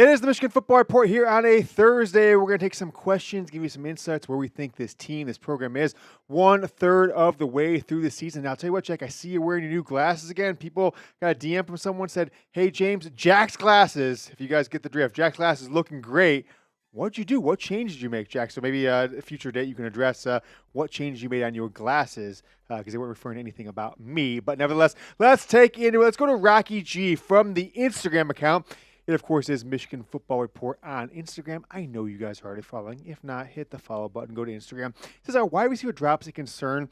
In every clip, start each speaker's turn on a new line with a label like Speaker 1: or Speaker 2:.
Speaker 1: It is the Michigan Football Report here on a Thursday. We're going to take some questions, give you some insights where we think this team, this program is 1/3 of the way through the season. Now, I'll tell you what, Jack, I see you wearing your new glasses again. People got a DM from someone said, hey, James, Jack's glasses, if you guys get the drift, Jack's glasses looking great. What'd you do? What changes did you make, Jack? So maybe a future date you can address what changes you made on your glasses because they weren't referring to anything about me. But nevertheless, let's go to Rocky G from the Instagram account. It, of course, is Michigan Football Report on Instagram. I know you guys are already following. If not, hit the follow button. Go to Instagram. It says, our wide receiver drops a concern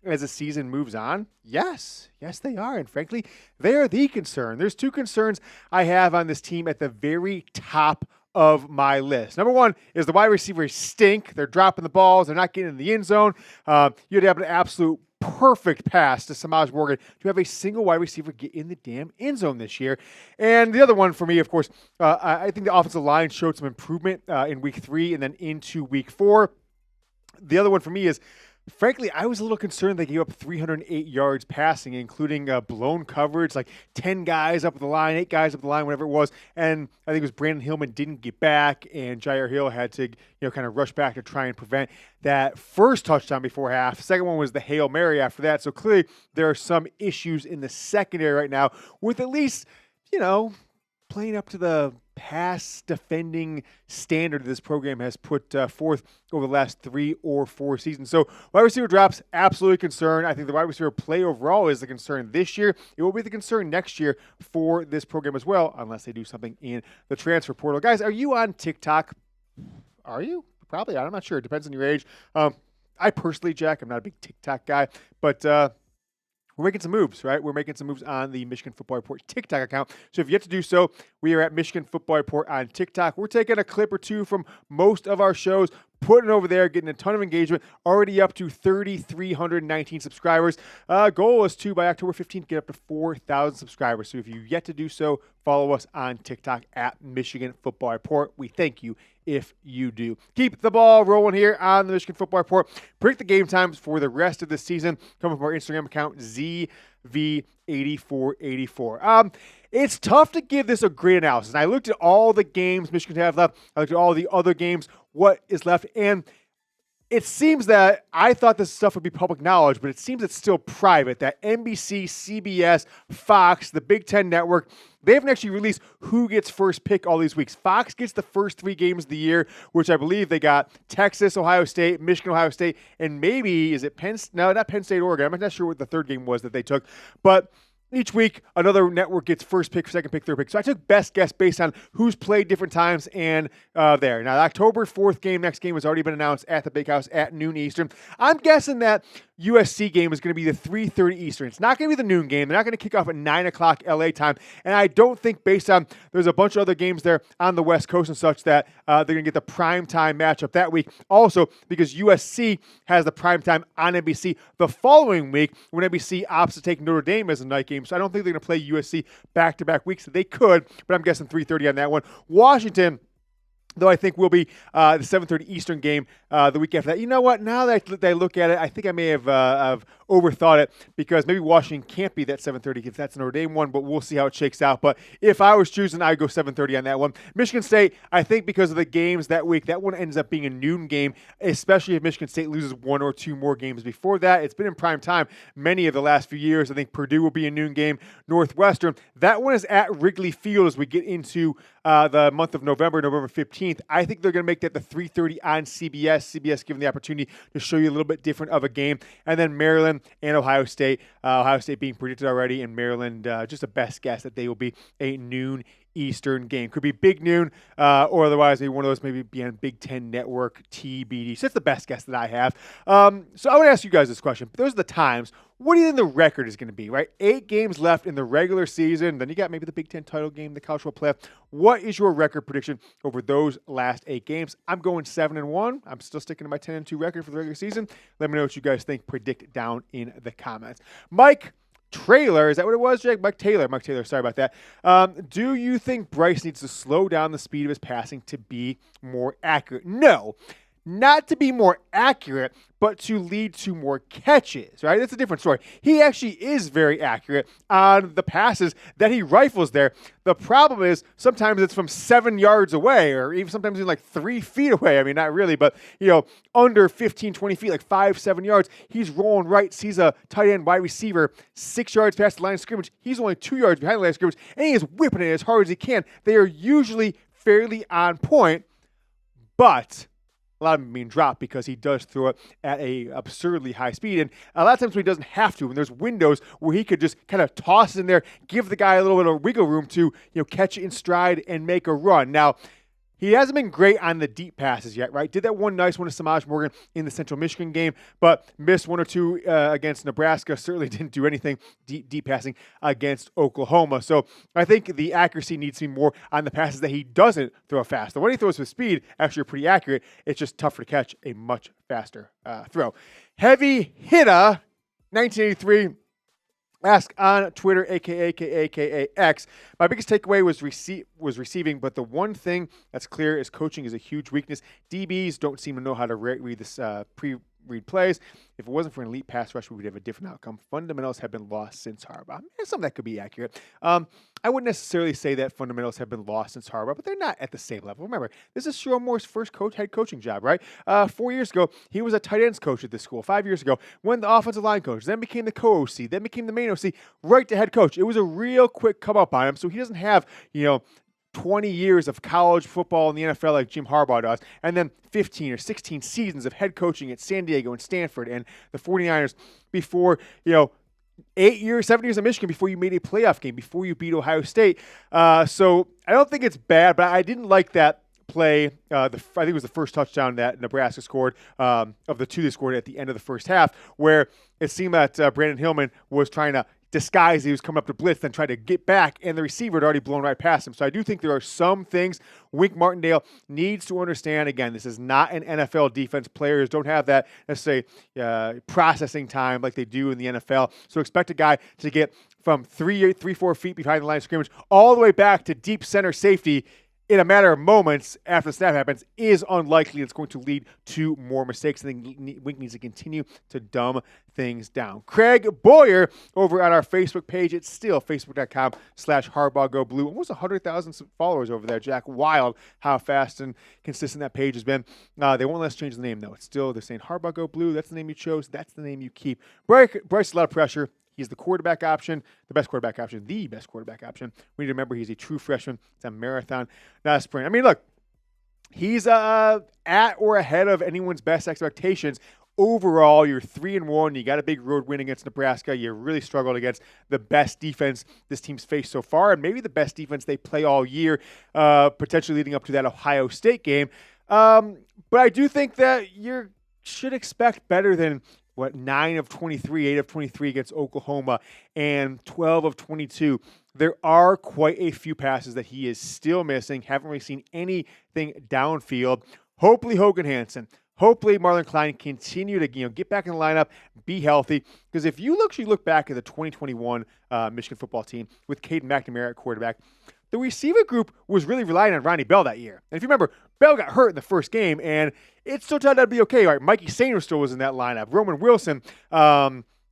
Speaker 1: as the season moves on. Yes, they are. And frankly, they are the concern. There's two concerns I have on this team at the very top of my list. Number one is the wide receivers stink. They're dropping the balls. They're not getting in the end zone. You'd have an absolute perfect pass to Semaj Morgan to have a single wide receiver get in the damn end zone this year. And the other one for me, of course, I think the offensive line showed some improvement in week 3 and then into week 4. The other one for me is, frankly, I was a little concerned they gave up 308 yards passing, including blown coverage, like 10 guys up the line, 8 guys up the line, whatever it was. And I think it was Brandon Hillman didn't get back, and Jair Hill had to, kind of rush back to try and prevent that first touchdown before half. Second one was the Hail Mary after that. So clearly there are some issues in the secondary right now with at least, playing up to the pass defending standard this program has put forth over the last 3 or 4 seasons. So wide receiver drops, absolutely concerned. I think the wide receiver play overall is the concern this year. It will be the concern next year for this program as well, unless they do something in the transfer portal. Guys, are you on TikTok? Are you? Probably. I'm not sure. It depends on your age. I personally, Jack, I'm not a big TikTok guy, but we're making some moves, right? We're making some moves on the Michigan Football Report TikTok account. So if you have to do so, we are at Michigan Football Report on TikTok. We're taking a clip or two from most of our shows, putting it over there, getting a ton of engagement, already up to 3,319 subscribers. Goal is to, by October 15th, get up to 4,000 subscribers. So if you've yet to do so, follow us on TikTok at Michigan Football Report. We thank you if you do. Keep the ball rolling here on the Michigan Football Report. Predict the game times for the rest of the season coming from our Instagram account, ZV8484. It's tough to give this a great analysis. And I looked at all the games Michigan have left. I looked at all the other games, what is left. And it seems that I thought this stuff would be public knowledge, but it seems it's still private, that NBC, CBS, Fox, the Big Ten Network, they haven't actually released who gets first pick all these weeks. Fox gets the first 3 games of the year, which I believe they got Texas, Ohio State, Michigan, Ohio State, and maybe, is it Penn? No, not Penn State, Oregon. I'm not sure what the third game was that they took, but each week, another network gets first pick, second pick, third pick. So I took best guess based on who's played different times and there. Now, the October 4th game, next game, has already been announced at the Big House at noon Eastern. I'm guessing that USC game is going to be the 3:30 Eastern. It's not going to be the noon game. They're not going to kick off at 9 o'clock LA time. And I don't think, based on there's a bunch of other games there on the West Coast and such, that they're going to get the prime time matchup that week. Also, because USC has the prime time on NBC the following week when NBC opts to take Notre Dame as a night game. So I don't think they're going to play USC back-to-back weeks. They could, but I'm guessing 3:30 on that one. Washington, though, I think will be the 7:30 Eastern game the week after that. You know what? Now that I look at it, I think I may have overthought it because maybe Washington can't be that 7:30 because that's an Notre Dame one, but we'll see how it shakes out. But if I was choosing, I'd go 7:30 on that one. Michigan State, I think because of the games that week, that one ends up being a noon game, especially if Michigan State loses 1 or 2 more games before that. It's been in prime time many of the last few years. I think Purdue will be a noon game. Northwestern, that one is at Wrigley Field as we get into the month of November 15th. I think they're going to make that the 3:30 on CBS. CBS given the opportunity to show you a little bit different of a game. And then Maryland and Ohio State. Ohio State being predicted already, and Maryland, just a best guess that they will be a noon Eastern game. Could be big noon, or otherwise maybe one of those maybe be on Big Ten Network, TBD. So that's the best guess that I have. So I want to ask you guys this question. Those are the times. What do you think the record is going to be, right? 8 games left in the regular season. Then you got maybe the Big Ten title game, the college football playoff. What is your record prediction over those last 8 games? I'm going 7-1. I'm still sticking to my 10-2 record for the regular season. Let me know what you guys think. Predict down in the comments. Mike Trailer, is that what it was, Jake? Mike Taylor, sorry about that. Do you think Bryce needs to slow down the speed of his passing to be more accurate? No. not to be more accurate, but to lead to more catches, right? That's a different story. He actually is very accurate on the passes that he rifles there. The problem is sometimes it's from 7 yards away, or even sometimes even like 3 feet away. I mean, not really, but under 15, 20 feet, like 5, 7 yards. He's rolling right, sees a tight end wide receiver 6 yards past the line of scrimmage. He's only 2 yards behind the line of scrimmage, and he is whipping it as hard as he can. They are usually fairly on point, but a lot of them being dropped because he does throw it at a absurdly high speed. And a lot of times when he doesn't have to, and there's windows where he could just kind of toss it in there, give the guy a little bit of wiggle room to catch it in stride and make a run. Now, he hasn't been great on the deep passes yet, right? Did that one nice one to Semaj Morgan in the Central Michigan game, but missed 1 or 2 against Nebraska. Certainly didn't do anything deep passing against Oklahoma. So I think the accuracy needs to be more on the passes that he doesn't throw fast. The one he throws with speed, actually are pretty accurate. It's just tougher to catch a much faster throw. Heavy hitter, 1983. Ask on Twitter, aka X. My biggest takeaway was receiving, but the one thing that's clear is coaching is a huge weakness. DBs don't seem to know how to read this pre-read plays. If it wasn't for an elite pass rush, we would have a different outcome. Fundamentals have been lost since Harbaugh. Something that could be accurate. I wouldn't necessarily say that fundamentals have been lost since Harbaugh, but they're not at the same level. Remember, this is Sherrone Moore's first head coaching job, right? 4 years ago, he was a tight ends coach at this school. 5 years ago, went the offensive line coach, then became the co-OC, then became the main OC, right to head coach. It was a real quick come up on him, so he doesn't have, 20 years of college football in the NFL like Jim Harbaugh does, and then 15 or 16 seasons of head coaching at San Diego and Stanford and the 49ers before, 7 years of Michigan before you made a playoff game, before you beat Ohio State. So I don't think it's bad, but I didn't like that play. I think it was the first touchdown that Nebraska scored, of the 2 they scored at the end of the first half, where it seemed that Brandon Hillman was trying to disguise he was coming up to blitz, then try to get back, and the receiver had already blown right past him. So I do think there are some things Wink Martindale needs to understand. Again, this is not an NFL defense. Players don't have that, let's say, processing time like they do in the NFL. So expect a guy to get from 4 feet behind the line of scrimmage all the way back to deep center safety in a matter of moments after the snap happens is unlikely. It's going to lead to more mistakes. I think Wink needs to continue to dumb things down. Craig Boyer over on our Facebook page. It's still facebook.com/HarbaughGoBlue. Almost 100,000 followers over there, Jack. Wild how fast and consistent that page has been. They won't let us change the name, though. It's still, they're saying Harbaugh Go Blue. That's the name you chose. That's the name you keep. Bryce, a lot of pressure. He's the quarterback option, the best quarterback option. We need to remember he's a true freshman. It's a marathon, not a sprint. I mean, look, he's at or ahead of anyone's best expectations. Overall, you're 3-1. You got a big road win against Nebraska. You really struggled against the best defense this team's faced so far, and maybe the best defense they play all year, potentially leading up to that Ohio State game. But I do think that you should expect better than 9 of 23, 8 of 23 against Oklahoma, and 12 of 22. There are quite a few passes that he is still missing. Haven't really seen anything downfield. Hopefully Hogan Hansen. Hopefully Marlon Klein continue to get back in the lineup, be healthy. Because if you look back at the 2021 Michigan football team with Caden McNamara at quarterback, the receiver group was really relying on Ronnie Bell that year. And if you remember, Bell got hurt in the first game, and it still turned out to be okay. Right? Mikey Sainer still was in that lineup. Roman Wilson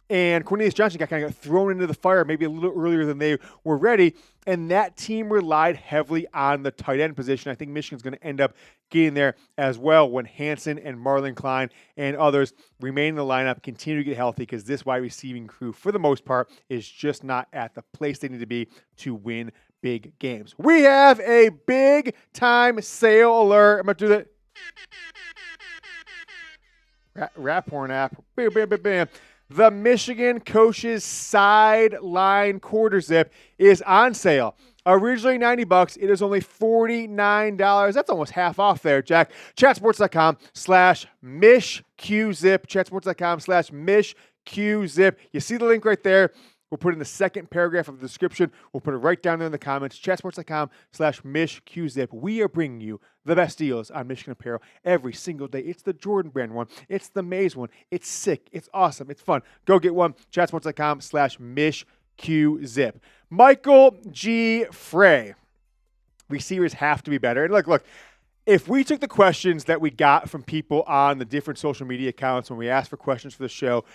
Speaker 1: and Cornelius Johnson got thrown into the fire maybe a little earlier than they were ready. And that team relied heavily on the tight end position. I think Michigan's going to end up getting there as well when Hansen and Marlon Klein and others remain in the lineup, continue to get healthy, because this wide receiving crew, for the most part, is just not at the place they need to be to win big games. We have a big time sale alert. I'm going to do that. Rap horn app. Bam, bam, bam, bam. The Michigan Coach's Sideline Quarter Zip is on sale. Originally $90, it is only $49. That's almost half off there, Jack. Chatsports.com/MishQZip. Chatsports.com/MishQZip. You see the link right there. We'll put it in the second paragraph of the description. We'll put it right down there in the comments. Chatsports.com/MishQZip. We are bringing you the best deals on Michigan apparel every single day. It's the Jordan brand one. It's the Maze one. It's sick. It's awesome. It's fun. Go get one. Chatsports.com/MishQZip. Michael G. Frey. Receivers have to be better. And look, if we took the questions that we got from people on the different social media accounts when we asked for questions for the show,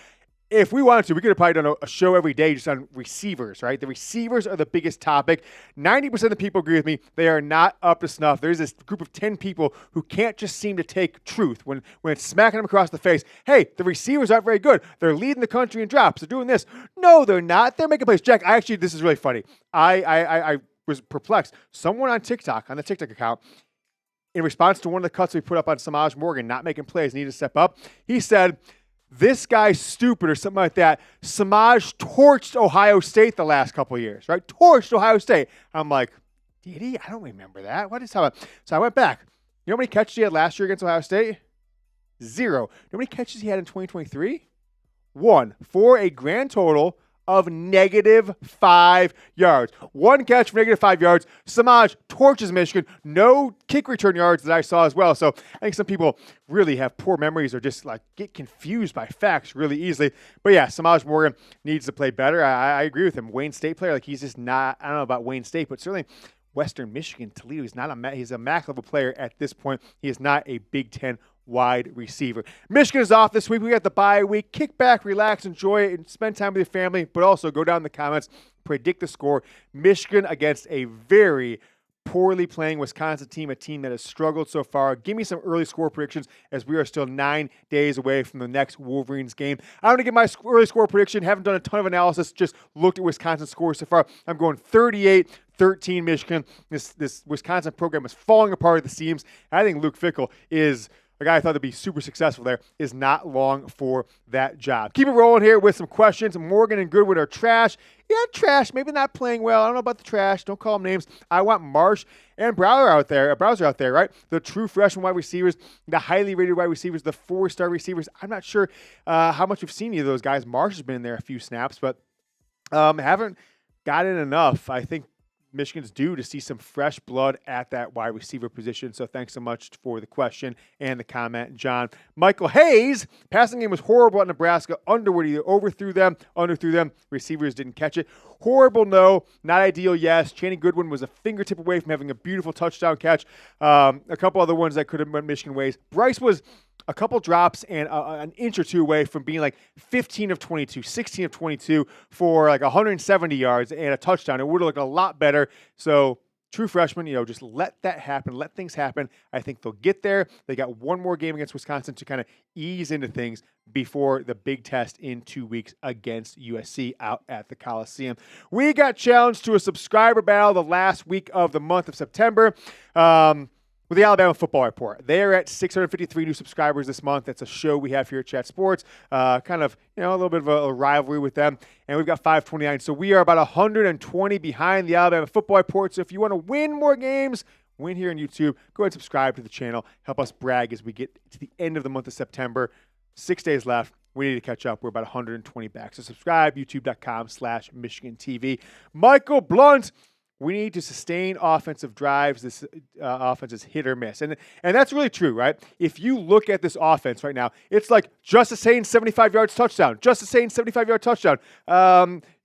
Speaker 1: if we wanted to, we could have probably done a show every day just on receivers, right? The receivers are the biggest topic. 90% of the people agree with me. They are not up to snuff. There's this group of 10 people who can't just seem to take truth when it's smacking them across the face. Hey, the receivers aren't very good. They're leading the country in drops. They're doing this. No, they're not. They're making plays. Jack, this is really funny. I was perplexed. Someone on TikTok, on the TikTok account, in response to one of the cuts we put up on Semaj Morgan, not making plays, needed to step up, he said, "This guy's stupid," or something like that. Semaj torched Ohio State the last couple of years, right? Torched Ohio State. I'm like, did he? I don't remember that. What is that? So I went back. You know how many catches he had last year against Ohio State? 0. You know how many catches he had in 2023? 1, for a grand total of -5 yards. 1 catch for -5 yards. Semaj torches Michigan. No kick return yards that I saw as well. So I think some people really have poor memories or just like get confused by facts really easily. But yeah, Semaj Morgan needs to play better. I agree with him. Wayne State player, like he's just not, I don't know about Wayne State, but certainly Western Michigan, Toledo, he's a MAC level player at this point. He is not a Big Ten wide receiver. Michigan is off this week. We got the bye week. Kick back, relax, enjoy it, and spend time with your family, but also go down in the comments, predict the score. Michigan against a very poorly playing Wisconsin team, a team that has struggled so far. Give me some early score predictions as we are still 9 days away from the next Wolverines game. I'm going to get my early score prediction. Haven't done a ton of analysis, just looked at Wisconsin scores so far. I'm going 38-13 Michigan. This Wisconsin program is falling apart at the seams. I think Luke Fickell is a guy I thought would be super successful there, is not long for that job. Keep it rolling here with some questions. Morgan and Goodwin are trash. Yeah, trash. Maybe not playing well. I don't know about the trash. Don't call them names. I want Marsh and Browser out there, right? The true freshman wide receivers, the highly rated wide receivers, the 4-star receivers. I'm not sure how much we've seen any of those guys. Marsh has been in there a few snaps, but haven't gotten enough. I think Michigan's due to see some fresh blood at that wide receiver position. So thanks so much for the question and the comment, John. Michael Hayes, passing game was horrible at Nebraska. Underwood either overthrew them, underthrew them. Receivers didn't catch it. Horrible, no. Not ideal, yes. Channing Goodwin was a fingertip away from having a beautiful touchdown catch. A couple other ones that could have went Michigan ways. Bryce was a couple drops and an inch or two away from being like 15 of 22, 16 of 22 for like 170 yards and a touchdown. It would have looked a lot better. So true freshman, just let that happen. Let things happen. I think they'll get there. They got one more game against Wisconsin to kind of ease into things before the big test in 2 weeks against USC out at the Coliseum. We got challenged to a subscriber battle the last week of the month of September. With the Alabama Football Report. They are at 653 new subscribers this month. That's a show we have here at Chat Sports. Kind of, a little bit of a rivalry with them. And we've got 529. So we are about 120 behind the Alabama Football Report. So if you want to win more games, win here on YouTube, go ahead and subscribe to the channel. Help us brag as we get to the end of the month of September. 6 days left. We need to catch up. We're about 120 back. So subscribe, youtube.com/Michigan TV. Michael Blunt. We need to sustain offensive drives. This offense is hit or miss. And that's really true, right? If you look at this offense right now, it's like Justice Haynes, 75 yards touchdown. Justice Haynes, 75-yard touchdown.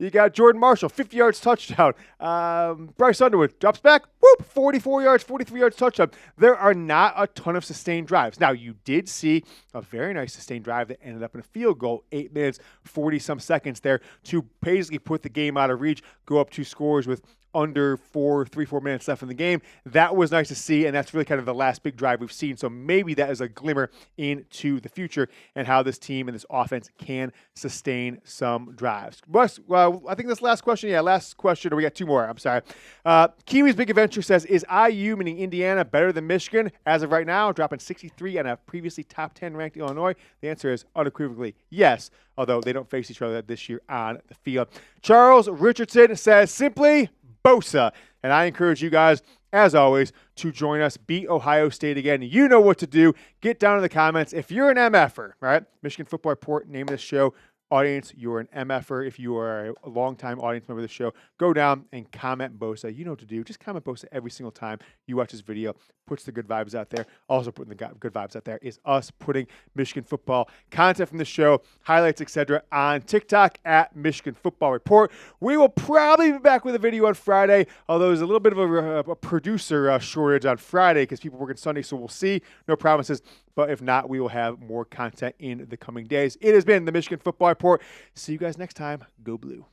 Speaker 1: You got Jordan Marshall, 50 yards touchdown. Bryce Underwood drops back, 44 yards, 43 yards touchdown. There are not a ton of sustained drives. Now, you did see a very nice sustained drive that ended up in a field goal, 8 minutes, 40-some seconds there to basically put the game out of reach, go up 2 scores with under 4 minutes left in the game. That was nice to see, and that's really kind of the last big drive we've seen. So maybe that is a glimmer into the future and how this team and this offense can sustain some drives. Well, I think this last question, last question, or we got 2 more, I'm sorry. Kiwi's Big Adventure says, is IU, meaning Indiana, better than Michigan as of right now, dropping 63 on a previously top 10 ranked Illinois? The answer is unequivocally yes, although they don't face each other this year on the field. Charles Richardson says, simply Bosa. And I encourage you guys, as always, to join us, beat Ohio State again. You know what to do. Get down in the comments. If you're an MFer, right? Michigan Football Report, name of the show, audience, you're an MFer. If you are a longtime audience member of the show, go down and comment Bosa. You know what to do. Just comment Bosa every single time you watch this video. Puts the good vibes out there. Also putting the good vibes out there is us putting Michigan football content from the show, highlights, etc. on TikTok at Michigan Football Report. We will probably be back with a video on Friday, although there's a little bit of a producer shortage on Friday because people working Sunday, so we'll see. No promises. But if not, we will have more content in the coming days. It has been the Michigan Football Report. See you guys next time. Go Blue.